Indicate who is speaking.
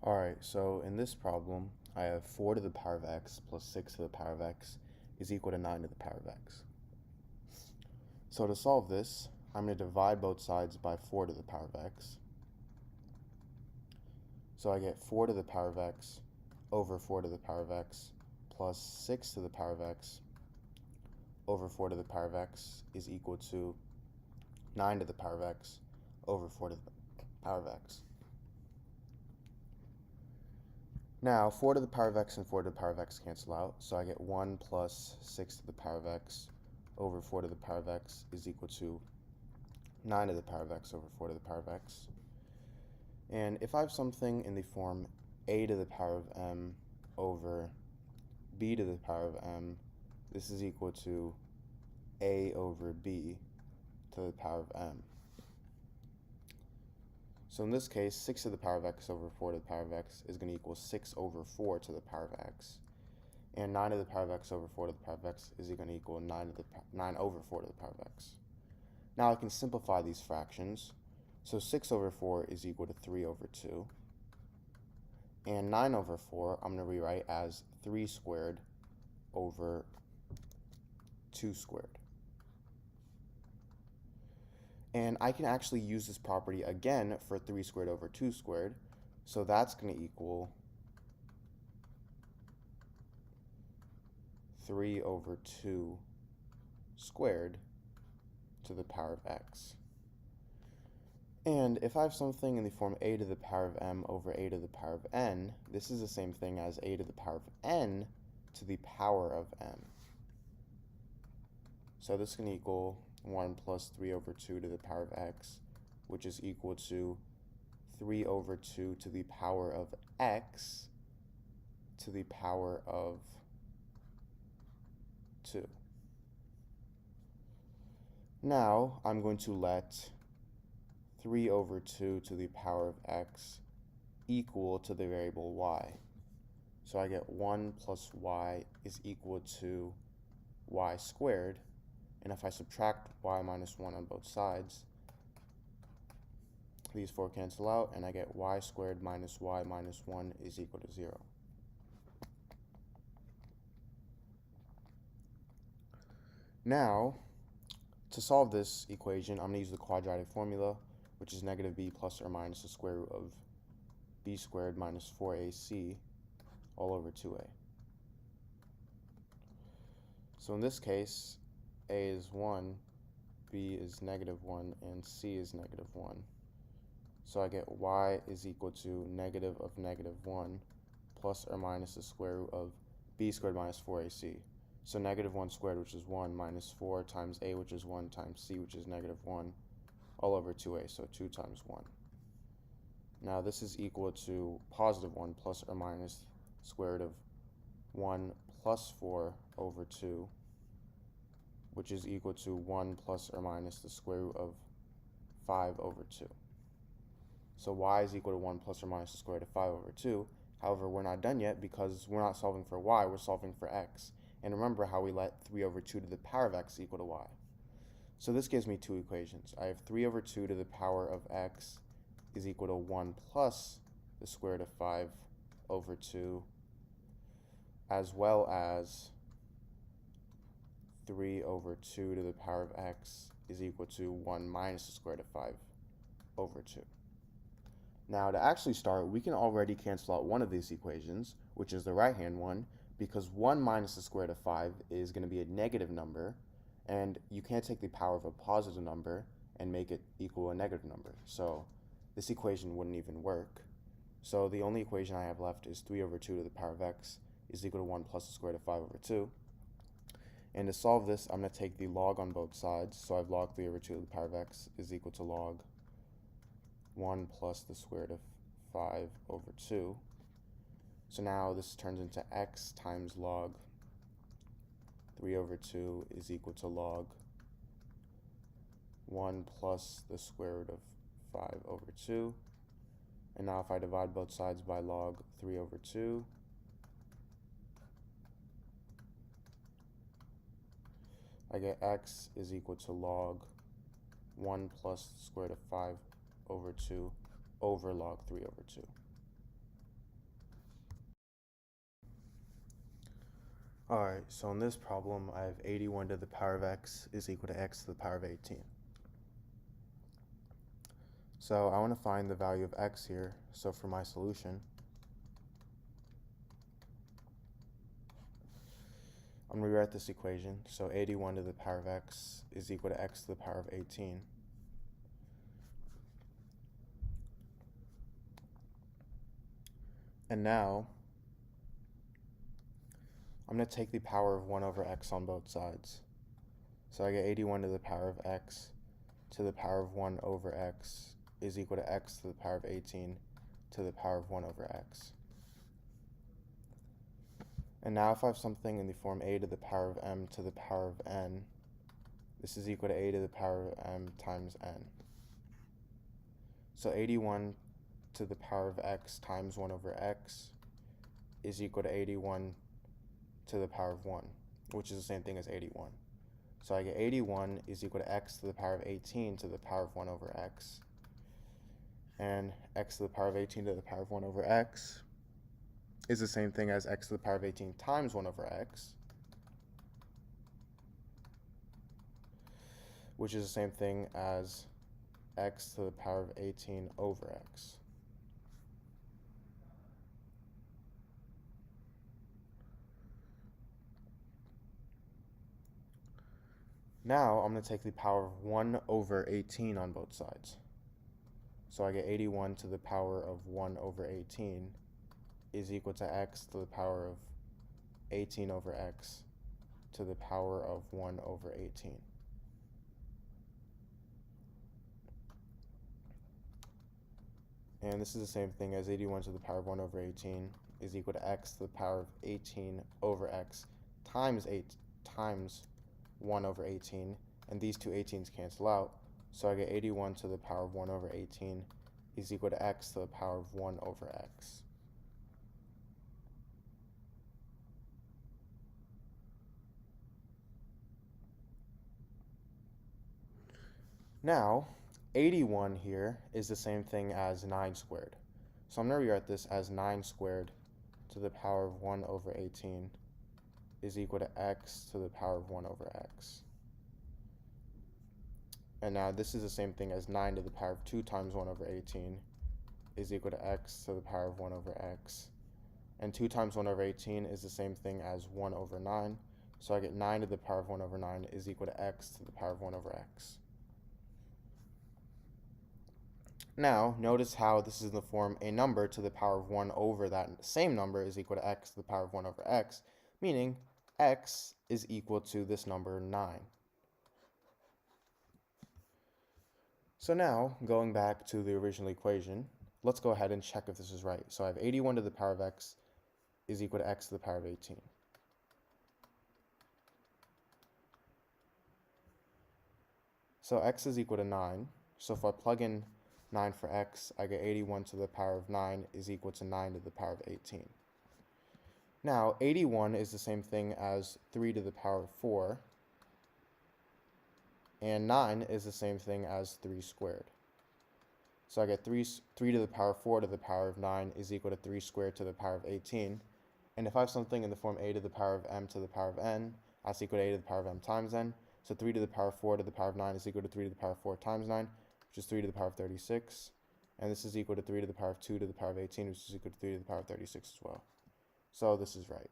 Speaker 1: Alright, so in this problem, I have 4 to the power of x plus 6 to the power of x is equal to 9 to the power of x. So to solve this, I'm going to divide both sides by 4 to the power of x. So I get 4 to the power of x over 4 to the power of x plus 6 to the power of x over 4 to the power of x is equal to 9 to the power of x over 4 to the power of x. Now, 4 to the power of x and 4 to the power of x cancel out, so I get 1 plus 6 to the power of x over 4 to the power of x is equal to 9 to the power of x over 4 to the power of x. And if I have something in the form a to the power of m over b to the power of m, this is equal to a over b to the power of m. So in this case, 6 to the power of x over 4 to the power of x is going to equal 6 over 4 to the power of x. And 9 to the power of x over 4 to the power of x is going to equal 9 over 4 to the power of x. Now I can simplify these fractions. So 6 over 4 is equal to 3 over 2. And 9 over 4 I'm going to rewrite as 3 squared over 2 squared. And I can actually use this property again for 3 squared over 2 squared. So that's going to equal 3 over 2 squared to the power of x. And if I have something in the form a to the power of m over a to the power of n, this is the same thing as a to the power of n to the power of m. So this can equal 1 plus 3 over 2 to the power of x, which is equal to 3 over 2 to the power of x to the power of 2. Now I'm going to let 3 over 2 to the power of x equal to the variable y. So I get 1 plus y is equal to y squared. And if I subtract y minus 1 on both sides, these 4 cancel out, and I get y squared minus y minus 1 is equal to 0. Now, to solve this equation, I'm going to use the quadratic formula, which is negative b plus or minus the square root of b squared minus 4ac all over 2a. So in this case, a is 1, b is negative 1, and c is negative 1. So I get y is equal to negative of negative 1 plus or minus the square root of b squared minus 4ac. So negative 1 squared, which is 1, minus 4 times a, which is 1, times c, which is negative 1, all over 2a, so 2 times 1. Now this is equal to positive 1 plus or minus square root of 1 plus 4 over 2, which is equal to 1 plus or minus the square root of 5 over 2. So y is equal to 1 plus or minus the square root of 5 over 2. However, we're not done yet because we're not solving for y, we're solving for x. And remember how we let 3 over 2 to the power of x equal to y. So this gives me two equations. I have 3 over 2 to the power of x is equal to 1 plus the square root of 5 over 2, as well as 3 over 2 to the power of x is equal to 1 minus the square root of 5 over 2. Now to actually start, we can already cancel out one of these equations, which is the right-hand one, because 1 minus the square root of 5 is going to be a negative number, and you can't take the power of a positive number and make it equal a negative number. So this equation wouldn't even work. So the only equation I have left is 3 over 2 to the power of x is equal to 1 plus the square root of 5 over 2. And to solve this, I'm going to take the log on both sides. So I've log 3 over 2 to the power of x is equal to log 1 plus the square root of 5 over 2. So now this turns into x times log 3 over 2 is equal to log 1 plus the square root of 5 over 2. And now if I divide both sides by log 3 over 2, I get x is equal to log 1 plus the square root of 5 over 2 over log 3 over 2. Alright, so in this problem, I have 81 to the power of x is equal to x to the power of 18. So I want to find the value of x here. So for my solution, I'm going to rewrite this equation. So 81 to the power of x is equal to x to the power of 18. And now, I'm going to take the power of 1 over x on both sides. So I get 81 to the power of x to the power of 1 over x is equal to x to the power of 18 to the power of 1 over x. And now if I have something in the form a to the power of m to the power of n, this is equal to a to the power of m times n. So 81 to the power of x times 1 over x is equal to 81 to the power of 1, which is the same thing as 81. So I get 81 is equal to x to the power of 18 to the power of 1 over x. And x to the power of 18 to the power of 1 over x is the same thing as x to the power of 18 times 1 over x, which is the same thing as x to the power of 18 over x. Now I'm going to take the power of 1 over 18 on both sides. So I get 81 to the power of 1 over 18 is equal to x to the power of 18 over x to the power of 1 over 18. And this is the same thing as 81 to the power of 1 over 18 is equal to x to the power of 18 over x times 1 over 18, and these two 18s cancel out, so I get 81 to the power of 1 over 18 is equal to x to the power of 1 over x. Now, 81 here is the same thing as 9 squared. So I'm going to rewrite this as 9 squared to the power of 1 over 18 is equal to x to the power of 1 over x. And now this is the same thing as 9 to the power of 2 times 1 over 18 is equal to x to the power of 1 over x. And 2 times 1 over 18 is the same thing as 1 over 9. So I get 9 to the power of 1 over 9 is equal to x to the power of 1 over x. Now, notice how this is in the form a number to the power of 1 over that same number is equal to x to the power of 1 over x, meaning x is equal to this number 9. So now, going back to the original equation, let's go ahead and check if this is right. So I have 81 to the power of x is equal to x to the power of 18. So x is equal to 9. So if I plug in 9 for x, I get 81 to the power of 9 is equal to 9 to the power of 18. Now, 81 is the same thing as 3 to the power of 4, and 9 is the same thing as 3 squared. So I get 3 to the power of 4 to the power of 9 is equal to 3 squared to the power of 18. And if I have something in the form a to the power of m to the power of n, that's equal to a to the power of m times n. So 3 to the power of 4 to the power of 9 is equal to 3 to the power of 4 times 9, which is 3 to the power of 36. And this is equal to 3 to the power of 2 to the power of 18, which is equal to 3 to the power of 36 as well. So this is right.